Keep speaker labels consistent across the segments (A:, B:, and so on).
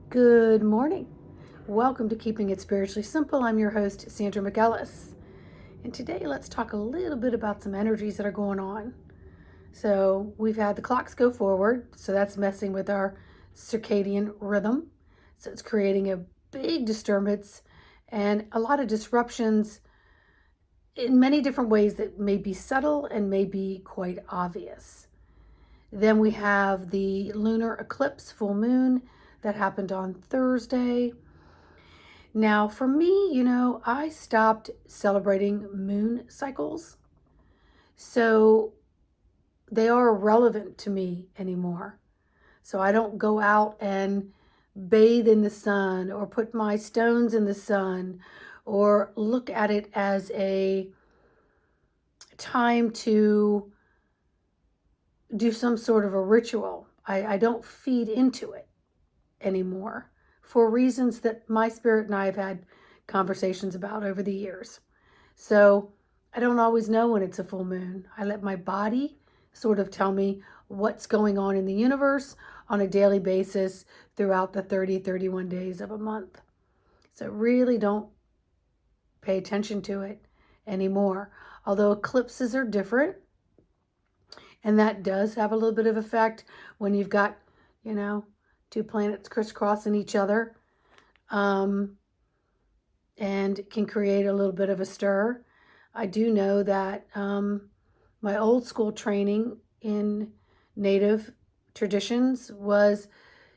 A: Good morning. Welcome to Keeping It Spiritually Simple. I'm your host, Sandra McEllis. And today let's talk a little bit about some energies that are going on. So we've had the clocks go forward, so that's messing with our circadian rhythm. So it's creating a big disturbance and a lot of disruptions in many different ways that may be subtle and may be quite obvious. Then we have the lunar eclipse, full moon, that happened on Thursday. Now, for me, I stopped celebrating moon cycles. So they are irrelevant to me anymore. So I don't go out and bathe in the sun or put my stones in the sun or look at it as a time to do some sort of a ritual. I don't feed into it anymore for reasons that my spirit and I have had conversations about over the years. So I don't always know when it's a full moon. I let my body sort of tell me what's going on in the universe on a daily basis throughout the 31 days of a month. So really don't pay attention to it anymore. Although eclipses are different, and that does have a little bit of effect when you've got, two planets crisscrossing each other, and can create a little bit of a stir. I do know that my old school training in native traditions was,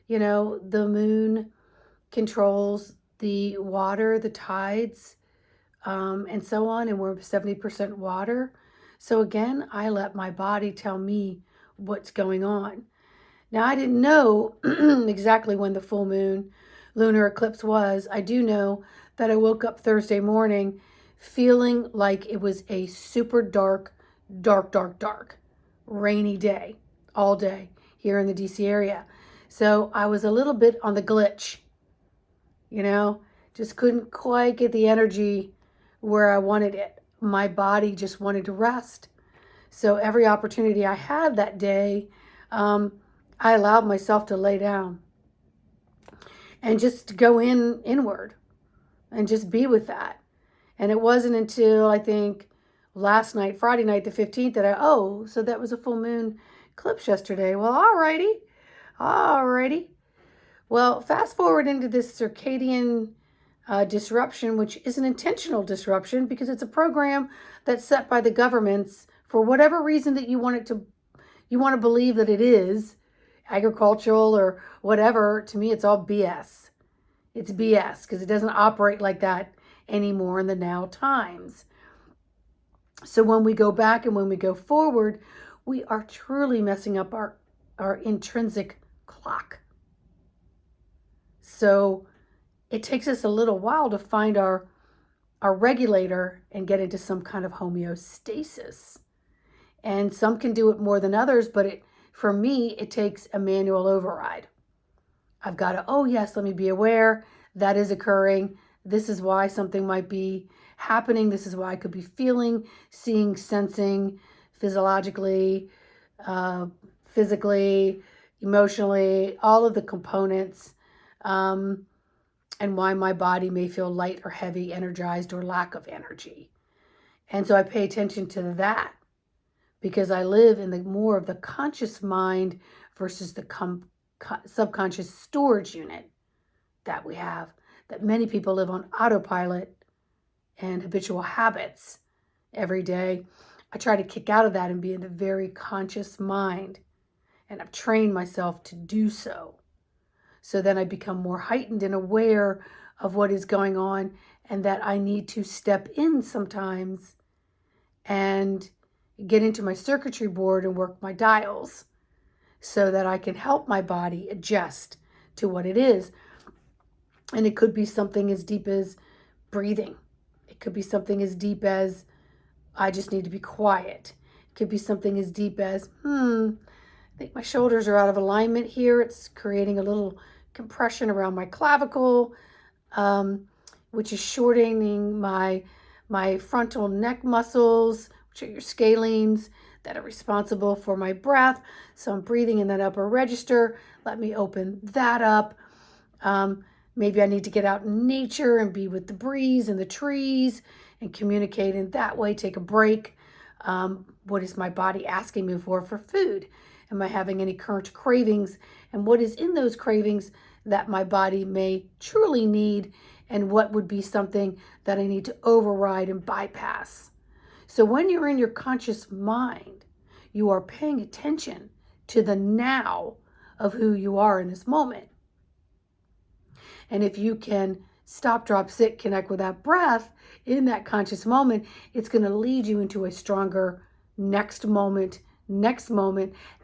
A: the moon controls the water, the tides, and so on, and we're 70% water. So again, I let my body tell me what's going on. Now, I didn't know exactly when the full moon lunar eclipse was. I do know that I woke up Thursday morning feeling like it was a super dark, rainy day, all day here in the DC area. So I was a little bit on the glitch, just couldn't quite get the energy where I wanted it. My body just wanted to rest. So every opportunity I had that day, I allowed myself to lay down and just go inward and just be with that. And it wasn't until I think last night, Friday night, the 15th, that so that was a full moon eclipse yesterday. Well, alrighty. Well, fast forward into this circadian disruption, which is an intentional disruption because it's a program that's set by the governments for whatever reason that you want to believe that it is, agricultural or whatever. To me, it's all BS. It's BS because it doesn't operate like that anymore in the now times. So when we go back and when we go forward, we are truly messing up our intrinsic clock. So it takes us a little while to find our regulator and get into some kind of homeostasis. And some can do it more than others, but for me, it takes a manual override. I've got to, yes, let me be aware that is occurring. This is why something might be happening. This is why I could be feeling, seeing, sensing, physiologically, physically, emotionally, all of the components, and why my body may feel light or heavy, energized, or lack of energy. And so I pay attention to that because I live in the more of the conscious mind versus the subconscious storage unit that we have, that many people live on autopilot and habitual habits every day. I try to kick out of that and be in the very conscious mind, and I've trained myself to do so. So then I become more heightened and aware of what is going on, and that I need to step in sometimes and get into my circuitry board and work my dials so that I can help my body adjust to what it is. And it could be something as deep as breathing. It could be something as deep as I just need to be quiet. It could be something as deep as, I think my shoulders are out of alignment here. It's creating a little compression around my clavicle, which is shortening my frontal neck muscles, which are your scalenes that are responsible for my breath. So I'm breathing in that upper register. Let me open that up. Maybe I need to get out in nature and be with the breeze and the trees and communicate in that way, take a break. What is my body asking me for food? Am I having any current cravings? And what is in those cravings that my body may truly need? And what would be something that I need to override and bypass? So when you're in your conscious mind, you are paying attention to the now of who you are in this moment. And if you can stop, drop, sit, connect with that breath in that conscious moment, it's going to lead you into a stronger next moment,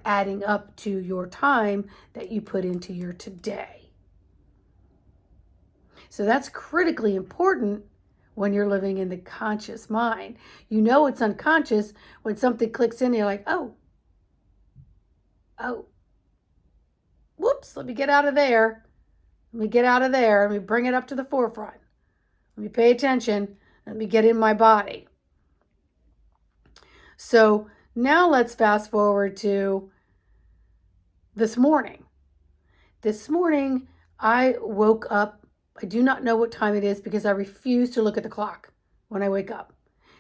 A: adding up to your time that you put into your today. So that's critically important when you're living in the conscious mind. You know it's unconscious when something clicks in and you're like, oh, whoops, let me get out of there. Let me bring it up to the forefront. Let me pay attention. Let me get in my body. So now let's fast forward to this morning. This morning, I woke up. I do not know what time it is because I refuse to look at the clock when I wake up.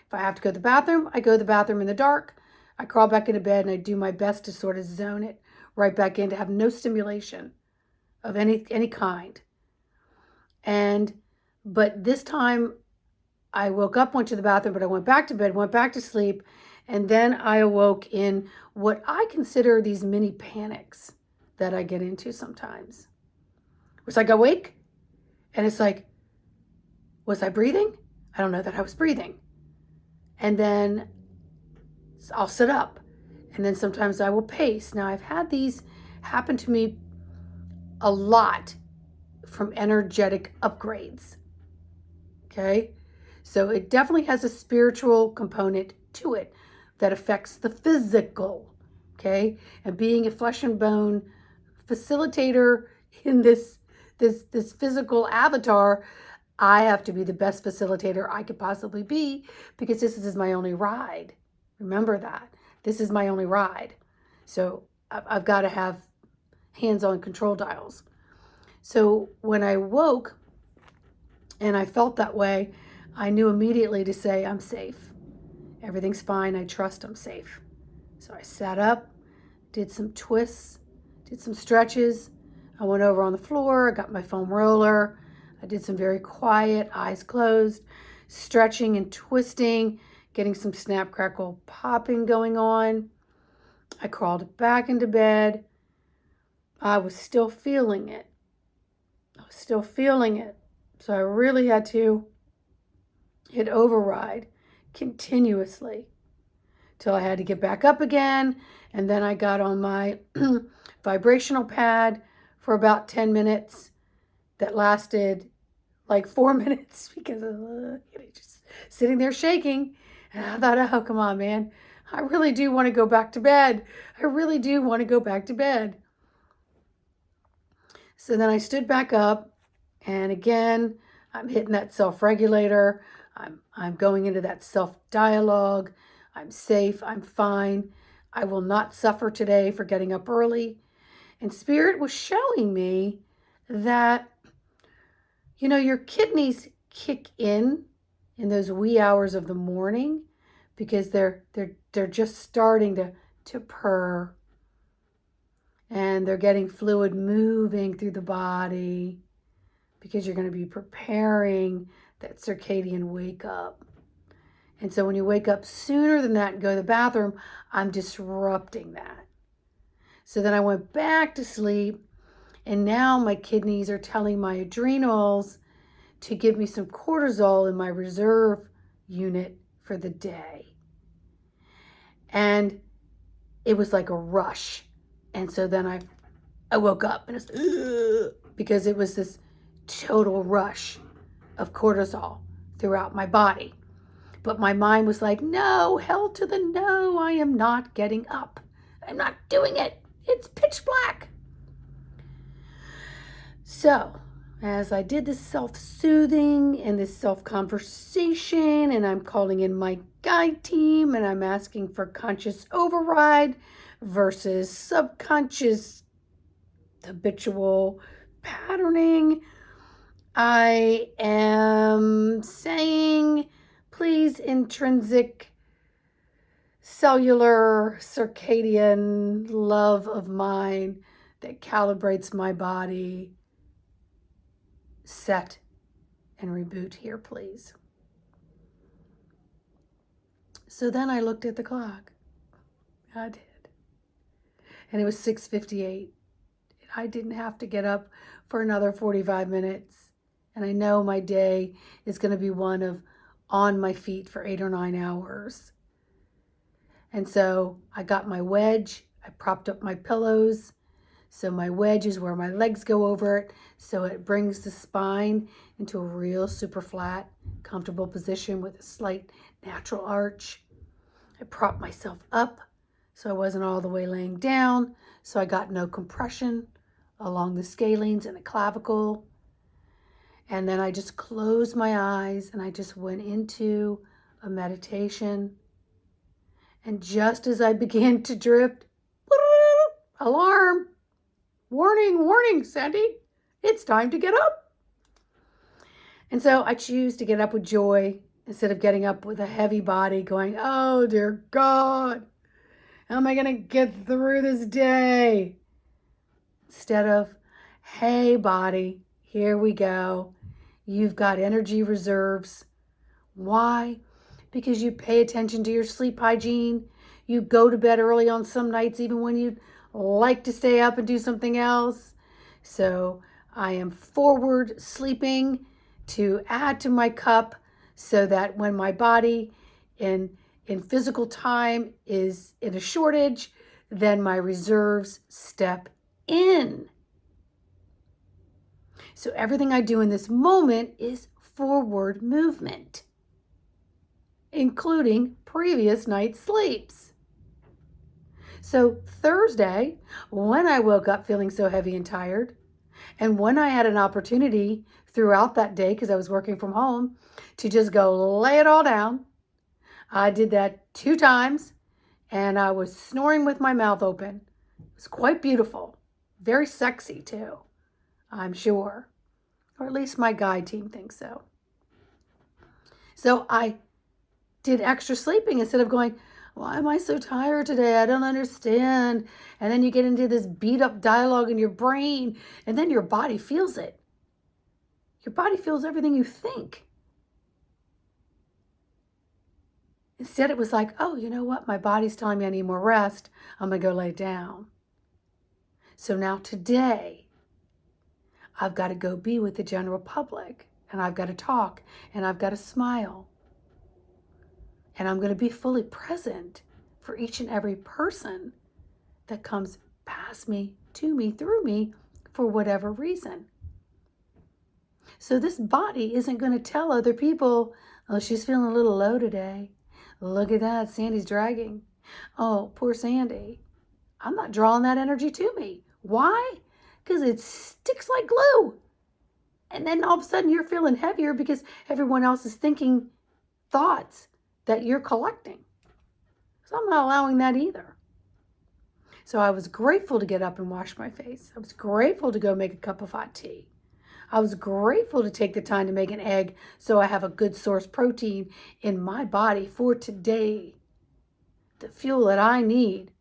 A: If I have to go to the bathroom, I go to the bathroom in the dark. I crawl back into bed and I do my best to sort of zone it right back in, to have no stimulation of any kind. But this time I woke up, went to the bathroom, but I went back to bed, went back to sleep, and then I awoke in what I consider these mini panics that I get into sometimes. It's like I wake and it's like, was I breathing? I don't know that I was breathing. And then I'll sit up, and then sometimes I will pace. Now I've had these happen to me a lot from energetic upgrades. Okay? So it definitely has a spiritual component to it that affects the physical. Okay? And being a flesh and bone facilitator in this physical avatar, I have to be the best facilitator I could possibly be, because this is my only ride. Remember that. This is my only ride. So I've got to have hands-on control dials. So when I woke and I felt that way, I knew immediately to say, I'm safe. Everything's fine. I trust I'm safe. So I sat up, did some twists, did some stretches. I went over on the floor, I got my foam roller. I did some very quiet, eyes closed, stretching and twisting, getting some snap, crackle, popping going on. I crawled back into bed. I was still feeling it. So I really had to hit override continuously till I had to get back up again. And then I got on my vibrational pad for about 10 minutes. That lasted like 4 minutes because of just sitting there shaking. And I thought, oh, come on, man. I really do want to go back to bed. So then I stood back up, and again, I'm hitting that self-regulator. I'm going into that self-dialogue. I'm safe. I'm fine. I will not suffer today for getting up early. And Spirit was showing me that, your kidneys kick in those wee hours of the morning, because they're just starting to purr, and they're getting fluid moving through the body, because you're going to be preparing that circadian wake up. And so when you wake up sooner than that and go to the bathroom, I'm disrupting that. So then I went back to sleep, and now my kidneys are telling my adrenals to give me some cortisol in my reserve unit for the day. And it was like a rush. And so then I woke up, and it's because it was this total rush of cortisol throughout my body. But my mind was like, no, hell to the no, I am not getting up. I'm not doing it. It's pitch black. So as I did this self-soothing and this self-conversation, and I'm calling in my guide team, and I'm asking for conscious override versus subconscious habitual patterning. I am saying, please, intrinsic cellular circadian love of mine that calibrates my body, set and reboot here, please. So then I looked at the clock. I did. And it was 6:58. I didn't have to get up for another 45 minutes. And I know my day is going to be one of on my feet for 8 or 9 hours. And so I got my wedge. I propped up my pillows. So my wedge is where my legs go over it. So it brings the spine into a real super flat, comfortable position with a slight natural arch. I propped myself up so I wasn't all the way laying down. So I got no compression along the scalenes and the clavicle. And then I just closed my eyes and I just went into a meditation. And just as I began to drift, alarm, warning, warning, Sandy, it's time to get up. And so I choose to get up with joy instead of getting up with a heavy body going, oh, dear God, how am I going to get through this day? Instead of, hey, body, here we go. You've got energy reserves. Why? Because you pay attention to your sleep hygiene. You go to bed early on some nights, even when you'd like to stay up and do something else. So I am forward sleeping to add to my cup so that when my body in physical time is in a shortage, then my reserves step in. So everything I do in this moment is forward movement, including previous night's sleeps. So Thursday, when I woke up feeling so heavy and tired, and when I had an opportunity throughout that day, because I was working from home, to just go lay it all down, I did that 2 times, and I was snoring with my mouth open. It was quite beautiful. Very sexy, too, I'm sure. Or at least my guide team thinks so. So I did extra sleeping instead of going, why am I so tired today? I don't understand. And then you get into this beat up dialogue in your brain, and then your body feels it. Your body feels everything you think. Instead, it was like, oh, you know what? My body's telling me I need more rest. I'm going to go lay down. So now today, I've got to go be with the general public, and I've got to talk, and I've got to smile. And I'm going to be fully present for each and every person that comes past me, to me, through me, for whatever reason. So this body isn't going to tell other people, oh, she's feeling a little low today. Look at that, Sandy's dragging. Oh, poor Sandy. I'm not drawing that energy to me. Why? Because it sticks like glue. And then all of a sudden you're feeling heavier because everyone else is thinking thoughts that you're collecting. So I'm not allowing that either. So I was grateful to get up and wash my face. I was grateful to go make a cup of hot tea. I was grateful to take the time to make an egg so I have a good source protein in my body for today. The fuel that I need,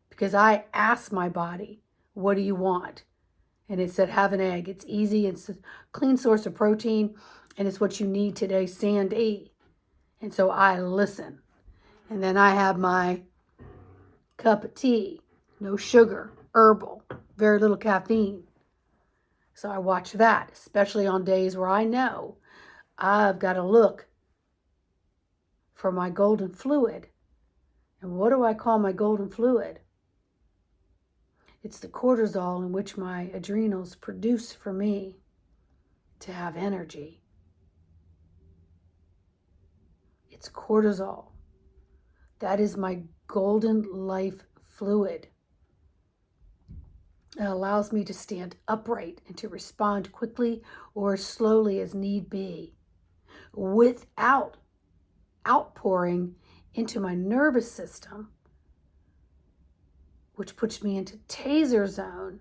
A: because I asked my body, what do you want? And it said, have an egg. It's easy. It's a clean source of protein, and it's what you need today, Sandy. And so I listen. And then I have my cup of tea, no sugar, herbal, very little caffeine. So I watch that, especially on days where I know I've got to look for my golden fluid. And what do I call my golden fluid? It's the cortisol in which my adrenals produce for me to have energy. It's cortisol. That is my golden life fluid. It allows me to stand upright and to respond quickly or slowly as need be, without outpouring into my nervous system, which puts me into taser zone,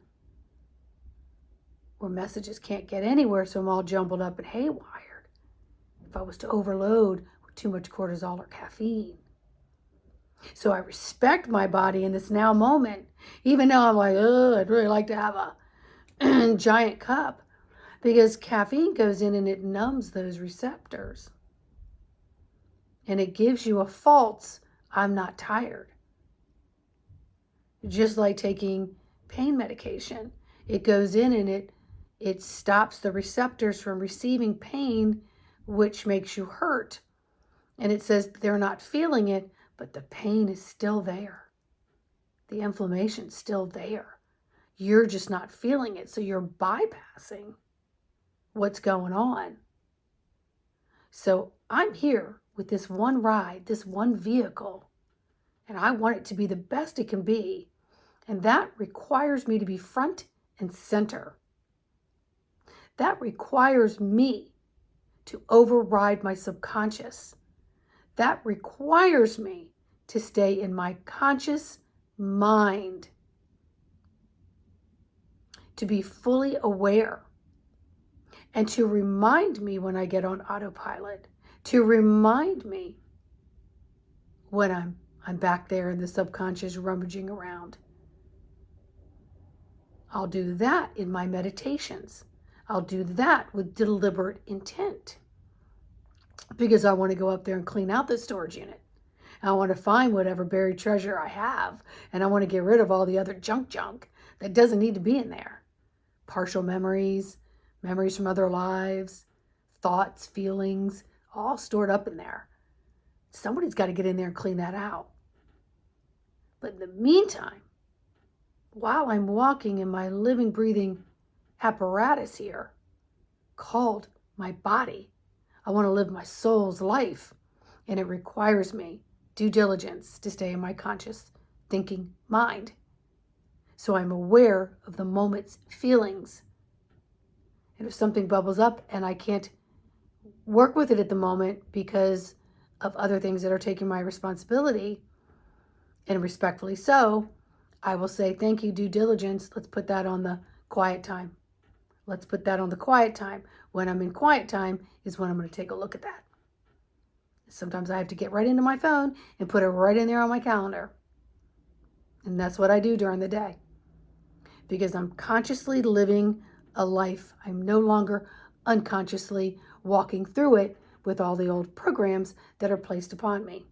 A: where messages can't get anywhere, so I'm all jumbled up and haywired if I was to overload with too much cortisol or caffeine. So I respect my body in this now moment, even though I'm like, oh, I'd really like to have a giant cup, because caffeine goes in and it numbs those receptors. And it gives you a false, I'm not tired. Just like taking pain medication. It goes in and it stops the receptors from receiving pain, which makes you hurt. And it says they're not feeling it, but the pain is still there. The inflammation's still there. You're just not feeling it, so you're bypassing what's going on. So I'm here with this one ride, this one vehicle, and I want it to be the best it can be. And that requires me to be front and center. That requires me to override my subconscious. That requires me to stay in my conscious mind, to be fully aware, and to remind me when I get on autopilot, to remind me when I'm back there in the subconscious rummaging around. I'll do that in my meditations. I'll do that with deliberate intent, because I want to go up there and clean out the storage unit. I want to find whatever buried treasure I have, and I want to get rid of all the other junk that doesn't need to be in there. Partial memories, memories from other lives, thoughts, feelings, all stored up in there. Somebody's got to get in there and clean that out. But in the meantime, while I'm walking in my living, breathing apparatus here called my body, I want to live my soul's life, and it requires me due diligence to stay in my conscious thinking mind. So I'm aware of the moment's feelings. And if something bubbles up and I can't work with it at the moment because of other things that are taking my responsibility, and respectfully so, I will say, thank you, due diligence. Let's put that on the quiet time. Let's put that on the quiet time. When I'm in quiet time is when I'm going to take a look at that. Sometimes I have to get right into my phone and put it right in there on my calendar. And that's what I do during the day, because I'm consciously living a life. I'm no longer unconsciously walking through it with all the old programs that are placed upon me.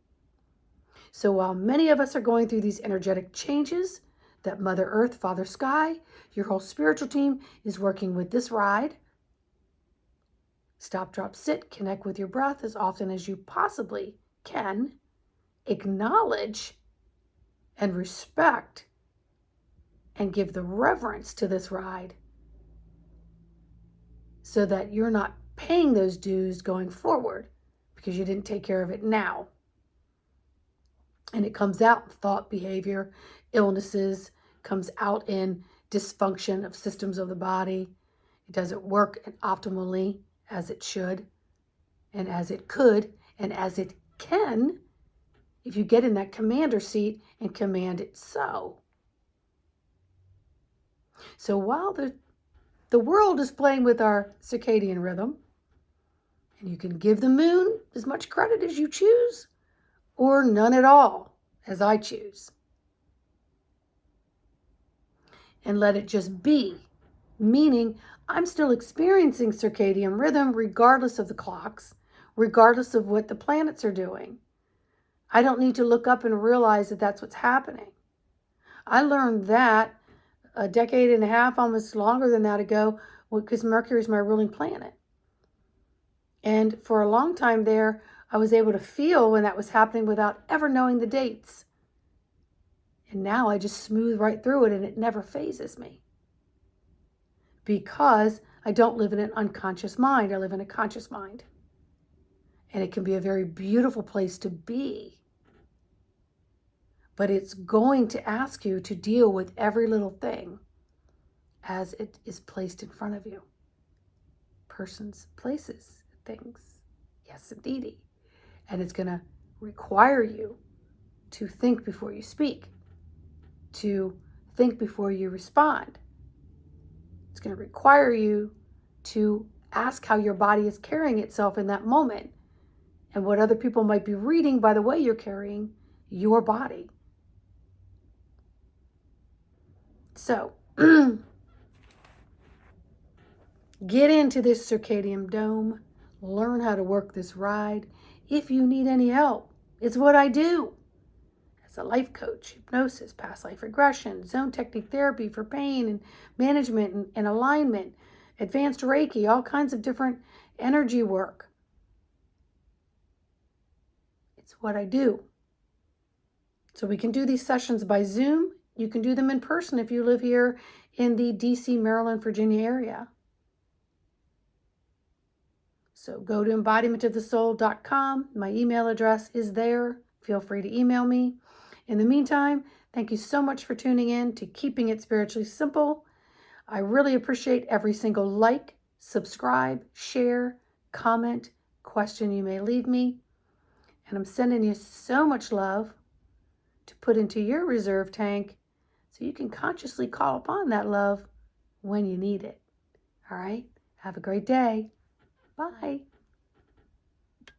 A: So while many of us are going through these energetic changes that Mother Earth, Father Sky, your whole spiritual team is working with this ride, stop, drop, sit, connect with your breath as often as you possibly can, acknowledge and respect and give the reverence to this ride, so that you're not paying those dues going forward because you didn't take care of it now. And it comes out in thought, behavior, illnesses, comes out in dysfunction of systems of the body. It doesn't work optimally as it should and as it could and as it can if you get in that commander seat and command it so. So while the world is playing with our circadian rhythm, and you can give the moon as much credit as you choose, or none at all, as I choose. And let it just be, meaning I'm still experiencing circadian rhythm regardless of the clocks, regardless of what the planets are doing. I don't need to look up and realize that that's what's happening. I learned that a decade and a half, almost longer than that ago, because Mercury is my ruling planet. And for a long time there, I was able to feel when that was happening without ever knowing the dates. And now I just smooth right through it, and it never phases me. Because I don't live in an unconscious mind, I live in a conscious mind. And it can be a very beautiful place to be. But it's going to ask you to deal with every little thing as it is placed in front of you. Persons, places, things. Yes, indeedy. And it's going to require you to think before you speak, to think before you respond. It's going to require you to ask how your body is carrying itself in that moment and what other people might be reading by the way you're carrying your body. So, get into this circadian dome, learn how to work this ride. If you need any help, it's what I do. As a life coach, hypnosis, past life regression, zone technique therapy for pain and management and alignment, advanced Reiki, all kinds of different energy work. It's what I do. So we can do these sessions by Zoom. You can do them in person if you live here in the DC, Maryland, Virginia area. So go to embodimentofthesoul.com. My email address is there. Feel free to email me. In the meantime, thank you so much for tuning in to Keeping It Spiritually Simple. I really appreciate every single like, subscribe, share, comment, question you may leave me. And I'm sending you so much love to put into your reserve tank so you can consciously call upon that love when you need it. All right? Have a great day. Bye.